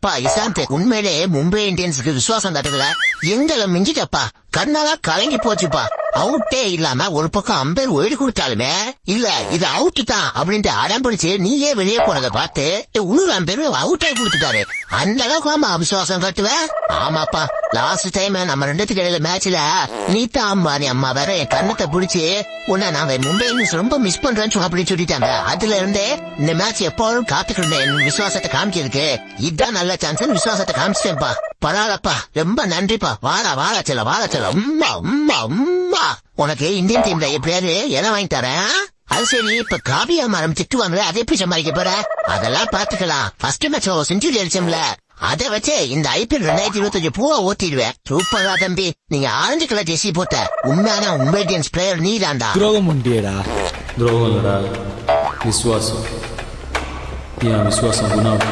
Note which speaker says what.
Speaker 1: எப்பா இசாந்த், உண்மையிலே மும்பை இந்தியன்ஸுக்கு விசுவாசம் தட்டுதுல எங்களை மிஞ்சிட்டப்பா. கண்ணாலா கலங்கி போச்சுப்பா. அவுட்டே இல்லாம ஒரு பக்கம் அம்பேர் ஒய்டு கொடுத்தாலுமே இல்ல இது அவுட் தான் அப்படின்ட்டு அடம் பிடிச்சு நீயே வெளியே போனதை பார்த்து உள்ளூர் அம்பேர் அவுட் ஆகி கொடுத்துட்டாரு. அந்த அளவுக்கு ஆமா விசுவாசம் கட்டுவேன். ஆமாப்பா, லாஸ்ட் டைம் நம்ம 2 இடையில மேட்ச்ல நீதா அம்பானி அம்மா வேற என் கண்ணத்தை பிடிச்சி உன்ன நாங்க மும்பை இந்தியன்ஸ் ரொம்ப மிஸ் பண்றோன்னு அப்படின்னு சொல்லிட்டாங்க. அதுல இருந்தே இந்த மேட்ச் எப்போதும் காத்துக்கிட்டு என் விசுவாசத்தை காமிச்சிருக்கு. இதுதான் நல்ல சான்ஸ், விசுவாசத்தை காமிச்சிட்டேன்ப்பா. பரவாயில்லப்பா, ரொம்ப நன்றிப்பா. வாழ செல்ல உம்மா உம்மா உம்மா. உனக்கு இந்தியன் டீம்ல எப்படியாவது இடம் வாங்கி தரேன். அது சரி, இப்ப காவியா மரம் திட்டுவாங்களே அதை எப்படி சமாளிக்க போற? அதெல்லாம் பாத்துக்கலாம். ஃபர்ஸ்ட் மேட்ச் செஞ்சுரி அடிச்சோம்ல, அதை வச்சு இந்த IPL 2025 பூவா ஓட்டிடுவேன். சூப்பரா தம்பி, நீங்க ஆரஞ்சு கலர் ஜெர்சி போட்ட உண்மையான மும்பை இந்தியன்ஸ் பிளேயர் நீ தான்டா.
Speaker 2: துரோகம் உண்டியடா.
Speaker 3: துரோகம் இல்லடா, விசுவாசம். விசுவாசம் குணம்.